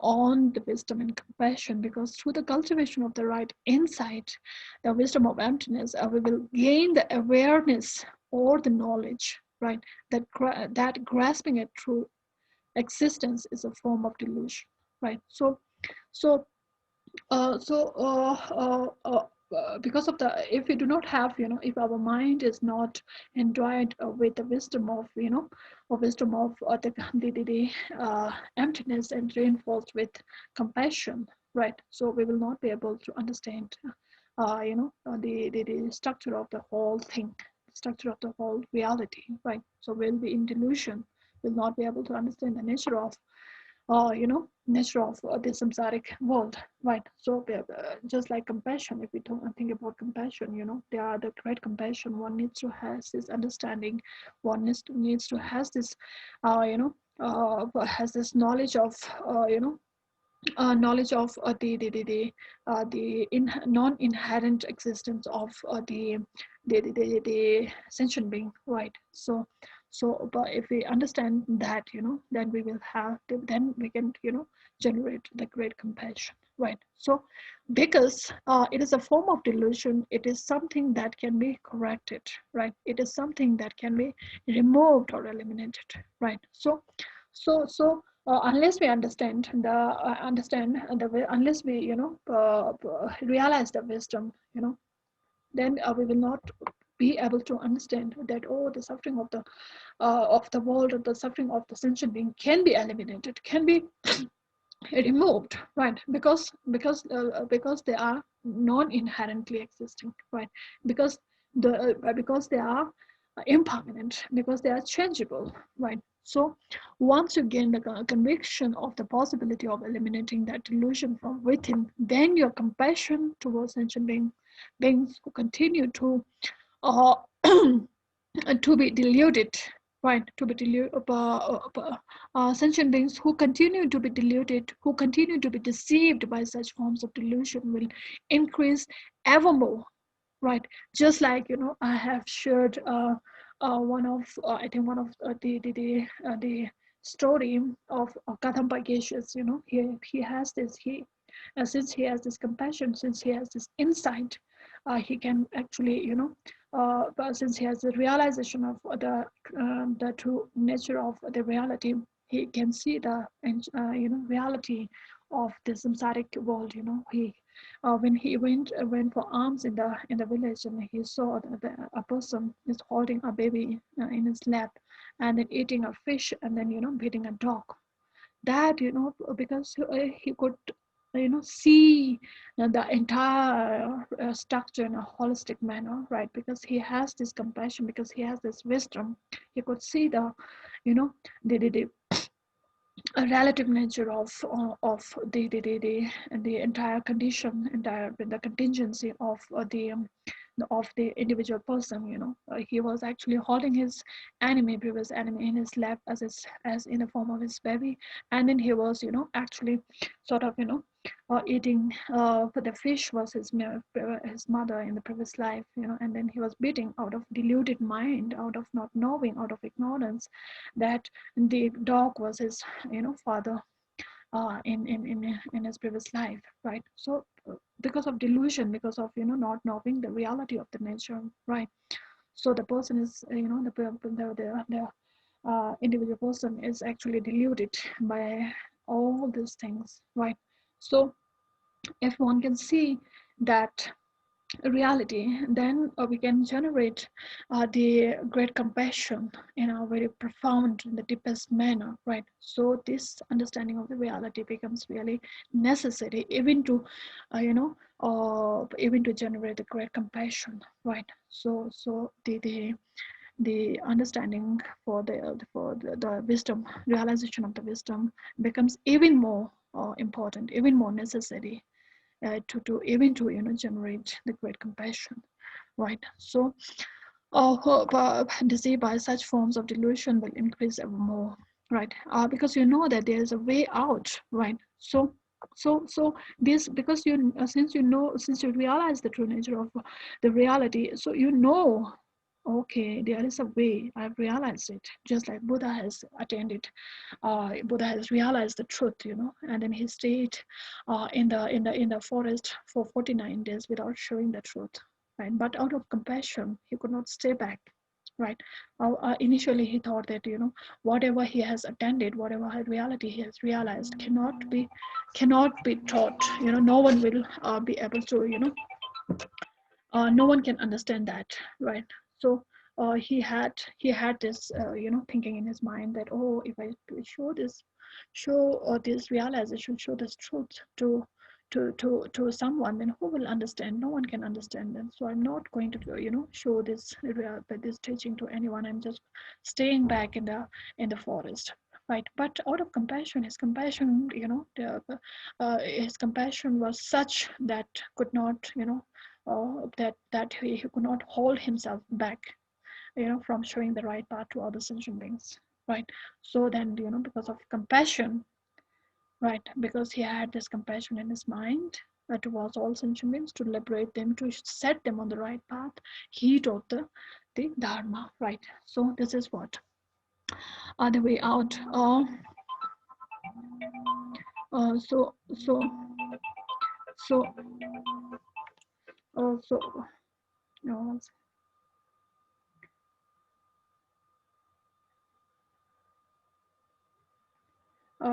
on the wisdom and compassion, because through the cultivation of the right insight, the wisdom of emptiness, we will gain the awareness or the knowledge, right? That grasping at true existence is a form of delusion, right? So uh, so uh, uh, uh, because of the, if we do not have, if our mind is not endowed with the wisdom of, or wisdom of the emptiness and reinforced with compassion, right? So we will not be able to understand the structure of the whole thing, structure of the whole reality, right? So we'll be in delusion, will not be able to understand the nature of, nature of the samsaric world, right? So just like compassion, if we don't think about compassion, there are the great compassion, one needs to have this understanding, one needs to has this, has this knowledge of, knowledge of the non-inherent existence of the sentient being, right? So but if we understand that, then we will have, then we can, generate the great compassion, right? So because it is a form of delusion, it is something that can be corrected, right? It is something that can be removed or eliminated, right? So unless we understand unless we, realize the wisdom, then we will not be able to understand that, oh, the suffering of the world, or the suffering of the sentient being can be eliminated, can be removed, right? Because they are non-inherently existing, right? Because because they are impermanent, because they are changeable, right? So once you gain the conviction of the possibility of eliminating that delusion from within, then your compassion towards sentient beings who continue to uh, to be deluded, right? To be deluded, sentient beings who continue to be deluded, who continue to be deceived by such forms of delusion, will increase ever more, right? Just like, I have shared one of, I think one of the story of Kadamba Geshes. He has this, since he has this compassion, since he has this insight, he can actually, but since he has the realization of the true nature of the reality, he can see the reality of the samsaric world. He when he went for alms in the village, and he saw a person is holding a baby in his lap, and then eating a fish, and then beating a dog. That because he could see the entire structure in a holistic manner, right? Because he has this compassion, because he has this wisdom, he could see the you know the a relative nature of the entire condition, entire the contingency of the individual person. He was actually holding his previous enemy in his lap as in the form of his baby, and then he was actually sort of eating the fish was his mother in the previous life, and then he was beating out of deluded mind, out of not knowing, out of ignorance, that the dog was his father in his previous life, right? So because of delusion, because of not knowing the reality of the nature, right? So the person is the individual person is actually deluded by all these things, right? So if one can see that reality, then we can generate the great compassion in a very profound, in the deepest manner, right? So this understanding of the reality becomes really necessary, even to, even to generate the great compassion, right? So the understanding the wisdom, realization of the wisdom becomes even more important, even more necessary to even to generate the great compassion, right? So hope deceived by such forms of delusion will increase ever more, right? Because that there is a way out, right? So this, because since you realize the true nature of the reality, so okay, there is a way. I've realized it, just like Buddha has attained it. Buddha has realized the truth, and then he stayed in the forest for 49 days without showing the truth, right? But out of compassion, he could not stay back, right? Initially, he thought that whatever he has attended, whatever reality he has realized, cannot be taught. No one will be able to no one can understand that, right? So he had this thinking in his mind that, oh, if I show this realization, show this truth to someone, then who will understand? No one can understand them. So I'm not going to show this teaching to anyone. I'm just staying back in the forest, right? But out of compassion, his compassion, his compassion was such that could not that he could not hold himself back, from showing the right path to other sentient beings, right? So then, because of compassion, right, because he had this compassion in his mind towards all sentient beings, to liberate them, to set them on the right path, he taught the dharma, right? So this is what the way out. Uh, so so so so no,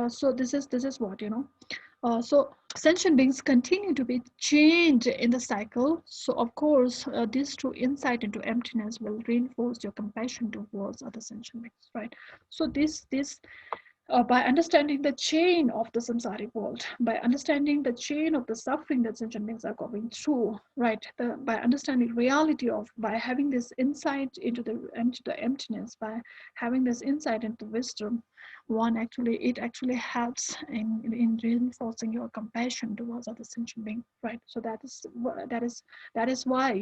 so this is what so sentient beings continue to be changed in the cycle. So of course, this true insight into emptiness will reinforce your compassion towards other sentient beings, right? So this by understanding the chain of the samsaric world, by understanding the chain of the suffering that sentient beings are going through, right? By understanding reality of, by having this insight into the emptiness, by having this insight into wisdom, it actually helps in reinforcing your compassion towards other sentient beings, right? So that is why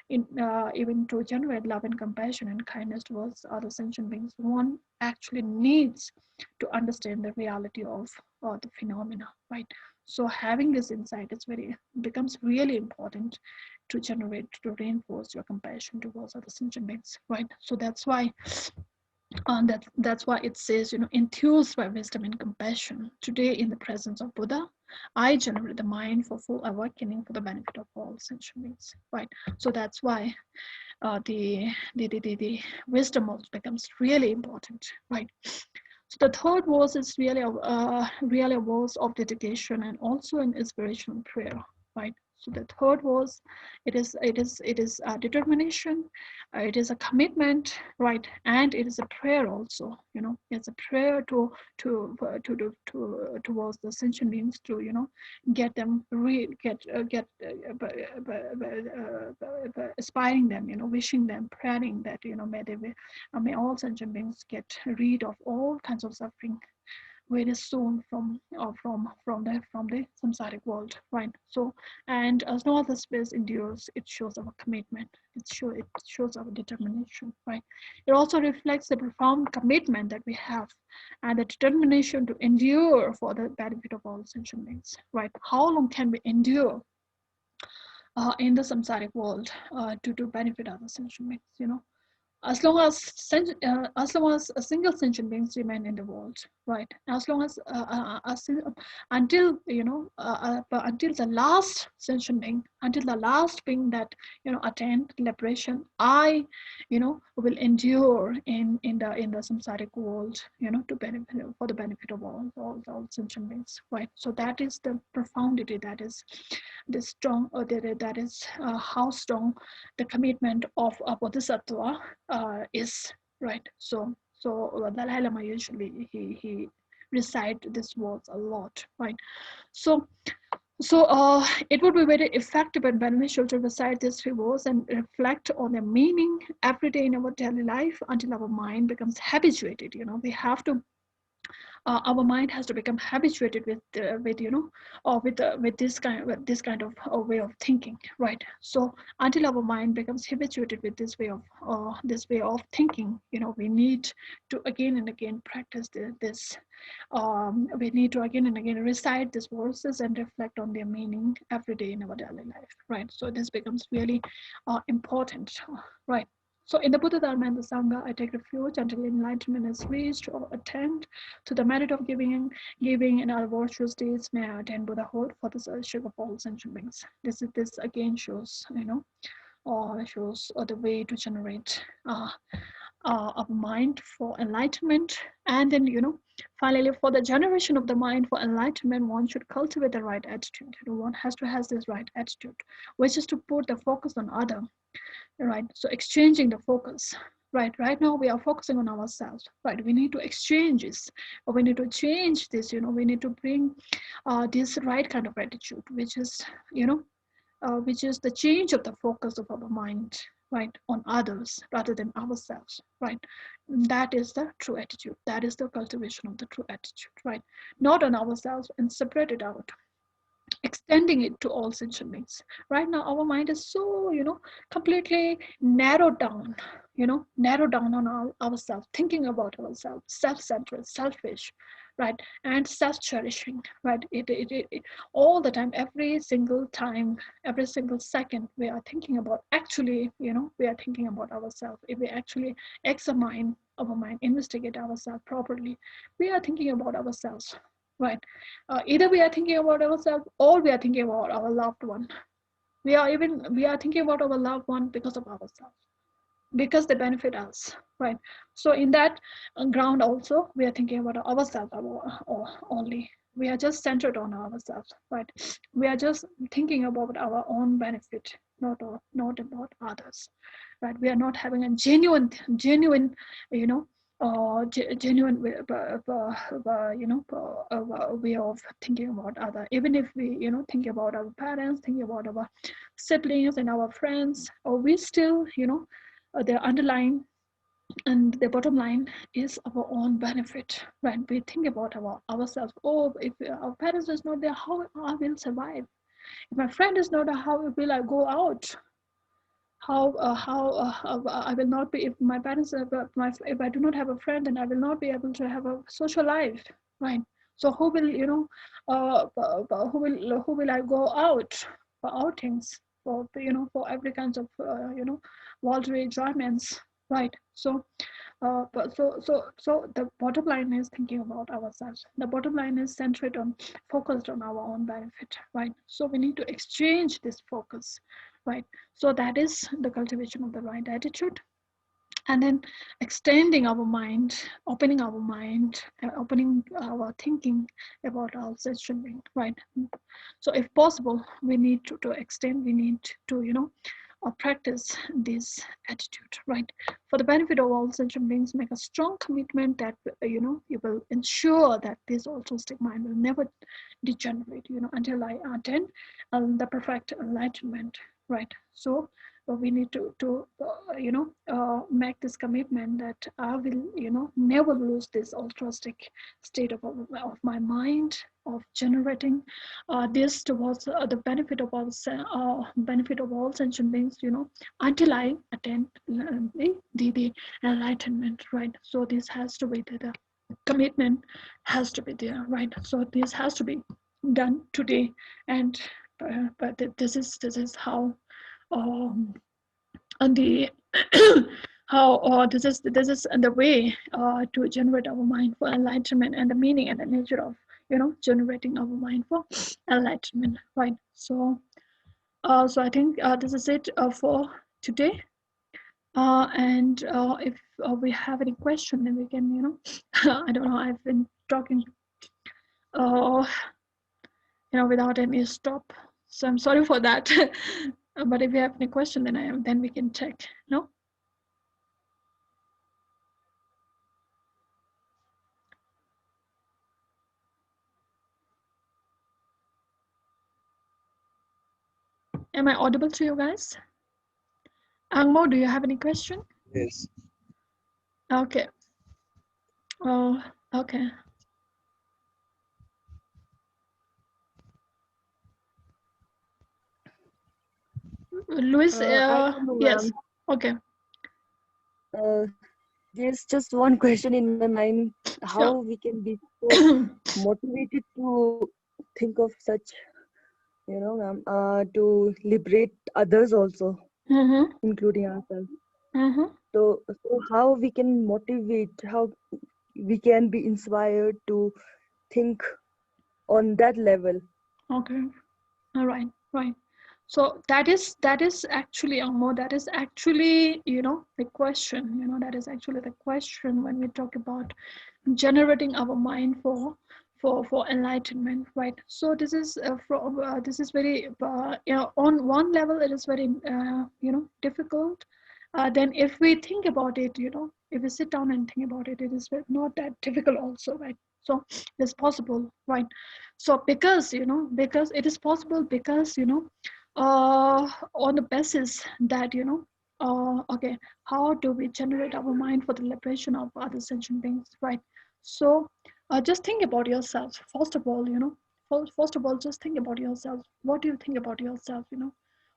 in even to generate love and compassion and kindness towards other sentient beings, one actually needs to understand the reality of the phenomena, right? So having this insight is becomes really important to reinforce your compassion towards other sentient beings, right? So that's why that's why it says, enthused by wisdom and compassion, today in the presence of Buddha, I generate the mind for full awakening for the benefit of all sentient beings, right? So that's why the wisdom also becomes really important, right? So the third verse is really a verse of dedication and also an inspirational prayer. right? So the third was, it is determination, it is a commitment, right? And it is a prayer also, it's a prayer towards the sentient beings, to get them aspiring them, wishing them, praying that may all sentient beings get rid of all kinds of suffering very soon from the samsaric world, right? So, and as no other space endures, it shows our commitment. It shows our determination, right? It also reflects the profound commitment that we have, and the determination to endure for the benefit of all sentient beings, right? How long can we endure in the samsaric world to benefit other sentient beings? As long as a single sentient beings remain in the world, right? As long as until until the last sentient being, until the last being that attained liberation, I will endure in the samsaric world, to benefit, for the benefit of all sentient beings, right? So that is the profundity, that is the strong, or that is how strong the commitment of a bodhisattva is, right? So Dalai Lama usually he recite these words a lot, right? So it would be very effective and beneficial to recite these three words and reflect on their meaning every day in our daily life until our mind becomes habituated. We have to our mind has to become habituated with this kind of way of thinking, right? So until our mind becomes habituated with this way of thinking, we need to again and again practice this. We need to again and again recite these verses and reflect on their meaning every day in our daily life, right? So this becomes really important, right? So in the Buddha Dharma and the Sangha, I take refuge until enlightenment is reached or attained. To the merit of giving and other virtuous deeds, may I attain Buddhahood for the sake of all sentient beings. This again shows, shows the way to generate a mind for enlightenment. And then, finally, for the generation of the mind for enlightenment, one should cultivate the right attitude. One has to have this right attitude, which is to put the focus on other, right? So exchanging the focus, right now we are focusing on ourselves, right? We need to exchange this, or we need to change this. We need to bring this right kind of attitude, which is the change of the focus of our mind, right, on others rather than ourselves, right? That is the true attitude, that is the cultivation of the true attitude, right? Not on ourselves, and separate it out, extending it to all sentient beings. Right now, our mind is so, completely narrowed down, narrowed down on ourselves, thinking about ourselves, self-centered, selfish, right, and self-cherishing, right? It all the time, every single time, every single second, we are thinking about, actually, we are thinking about ourselves. If we actually examine our mind, investigate ourselves properly, we are thinking about ourselves, right? Either we are thinking about ourselves, or we are thinking about our loved one. We are thinking about our loved one because of ourselves, because they benefit us, right? So in that ground also, we are thinking about ourselves only. We are just centered on ourselves, right? We are just thinking about our own benefit, not about others, right? We are not having a genuine, you know genuine way, way of thinking about other. Even if we think about our parents, thinking about our siblings and our friends, or we still the underlying and the bottom line is our own benefit, right? We think about ourselves. Oh, if our parents is not there, how I will survive? If my friend is not there, how will I go out? How I will not be, if my parents if I do not have a friend, then I will not be able to have a social life, right? So who will who will I go out for outings, for for every kinds of worldly enjoyments, right? So the bottom line is thinking about ourselves. The bottom line is centered on, focused on our own benefit, right? So we need to exchange this focus, right? So that is the cultivation of the right attitude. and then extending our mind, opening our mind, opening our thinking about our sensation being, right? So if possible, we need to extend, we need to, practice this attitude, right? For the benefit of all sentient beings, make a strong commitment that, you will ensure that this altruistic mind will never degenerate, until I attain the perfect enlightenment, right? So we need to make this commitment that I will, never lose this altruistic state of my mind, of generating this towards the benefit of all sentient beings, until I attain the enlightenment, right? So this has to be the commitment has to be there, right? So this has to be done today, and but this is how um, and the how this is the way to generate our mind for enlightenment, and the meaning and the nature of generating our mind for enlightenment, right? So I think this is it for today, and if we have any question, then we can, I don't know, I've been talking uh, without any stop, so I'm sorry for that. But if you have any question, then we can check. No. Am I audible to you guys? Angmo, do you have any question? Yes. Okay. Oh, okay. Luis, I don't know, yes. ma'am. Okay. Uh, there's just one question in my mind: Sure. how we can be so motivated to think of such, ma'am, to liberate others also, Mm-hmm. including ourselves. Mm-hmm. So how we can motivate, how we can be inspired to think on that level. Okay. All right. Right. So that is actually, Amo, that is actually, the question. That is actually the question when we talk about generating our mind for enlightenment, right? So this is very, on one level it is very difficult. Then if we think about it, if we sit down and think about it, it is not that difficult also, right? So it's possible, right? So because it is possible, because on the basis that, okay, how do we generate our mind for the liberation of other sentient beings, right? So just think about yourself. First of all, first of all, just think about yourself. What do you think about yourself?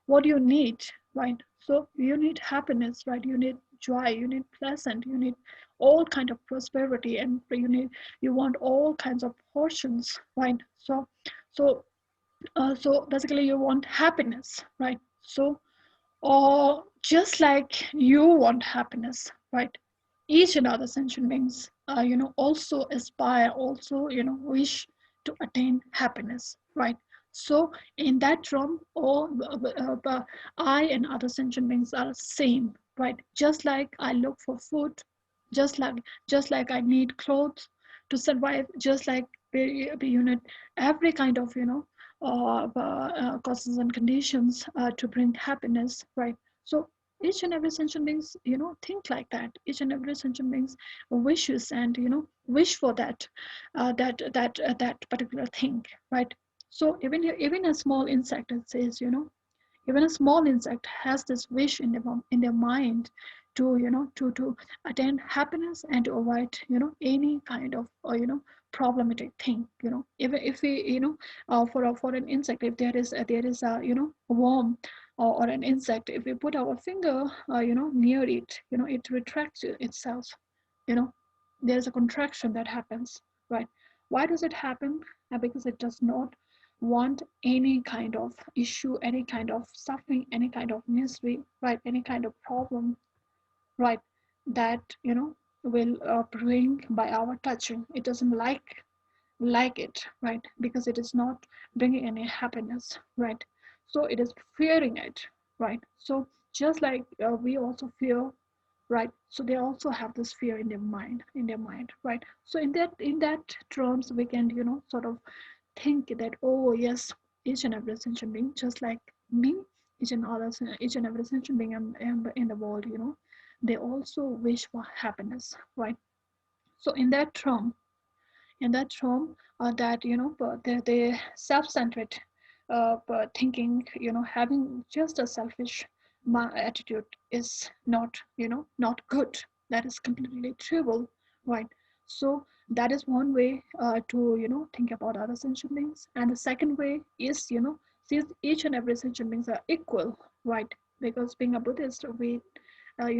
What do you need, right? So you need happiness, right? You need joy, you need pleasant, you need all kind of prosperity, and you want all kinds of portions, right? So basically you want happiness, right? So, or just like you want happiness, right? Each and other sentient beings, also aspire, also, wish to attain happiness, right? So in that term, all I and other sentient beings are same, right? Just like I look for food, just like just like I need clothes to survive, just like the unit, every kind of, causes and conditions to bring happiness, right? So each and every sentient beings, think like that. Each and every sentient beings wishes and, wish for that particular thing, right? So even a small insect, it says, even a small insect has this wish in their mind to, to attain happiness and to avoid, any kind of, problematic thing. Even if we, for an insect, if there is a, a worm, or an insect, if we put our finger, near it, it retracts itself. There's a contraction that happens, right? Why does it happen? Because it does not want any kind of issue, any kind of suffering, any kind of misery, right? Any kind of problem, right? That, will bring by our touching. It doesn't like it, right? Because it is not bringing any happiness, right? So it is fearing it, right? So just like we also fear, right? So they also have this fear in their mind, right? So in that terms, we can, sort of think that, oh yes, each and every sentient being, just like me, each and every sentient being in the world, they also wish for happiness, right? So in that term, that, the self-centered thinking, having just a selfish attitude is not, not good. That is completely trivial, right? So that is one way to, think about other sentient beings. And the second way is, since each and every sentient beings are equal, right? Because being a Buddhist, you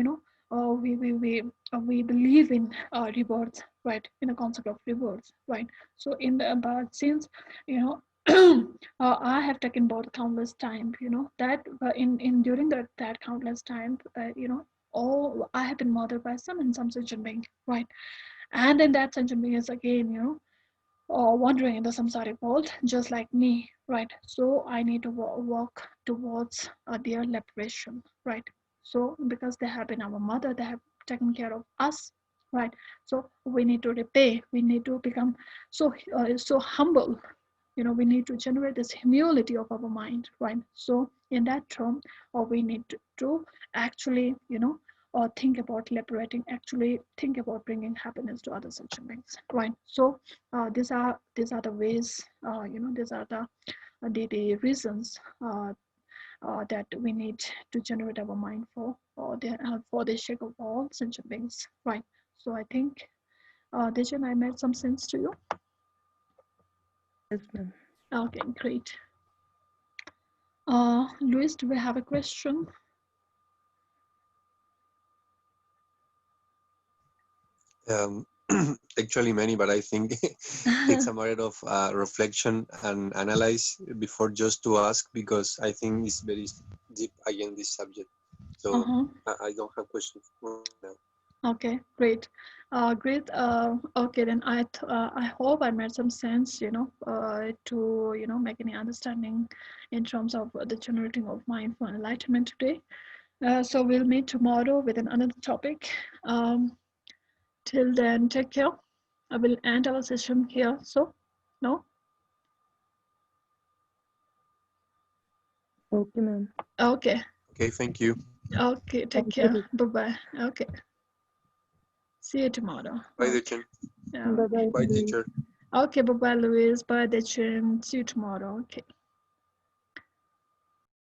know we believe in rebirth, right? In the concept of rebirth, right? So in the but since, you know I have taken birth countless time, that in during that countless time, all I have been mothered by some sentient being, right? And then that sentient being is again, or wandering in the samsaric world, just like me, right? So I need to walk towards their liberation, right? So because they have been our mother, they have taken care of us, right? So we need to repay. We need to become so humble. We need to generate this humility of our mind, right? So in that term, or we need to actually, or think about liberating, actually think about bringing happiness to other sentient beings, right? So these are the ways, these are the reasons that we need to generate our mind for the sake of all sentient beings, right? So I think, Dejan, I made some sense to you. Yes, ma'am. Okay, great. Luis, do we have a question? Um, Actually, many, but I think it's a matter of reflection and analyze before just to ask, because I think it's very deep again this subject. So Uh-huh. I don't have questions right now. Okay, great. Great. Okay, then I hope I made some sense, to, make any understanding in terms of the generating of mind for enlightenment today. So we'll meet tomorrow with another topic. Till then, take care. I will end our session here. So, no? Okay, ma'am. Okay. Okay, thank you. Okay, take Thank you. care. Bye-bye. Okay. See you tomorrow. Bye, Okay. Dechen. Yeah, Bye okay. bye. Bye, teacher. Okay, bye-bye, Louise. Bye, Dachin. See you tomorrow. Okay.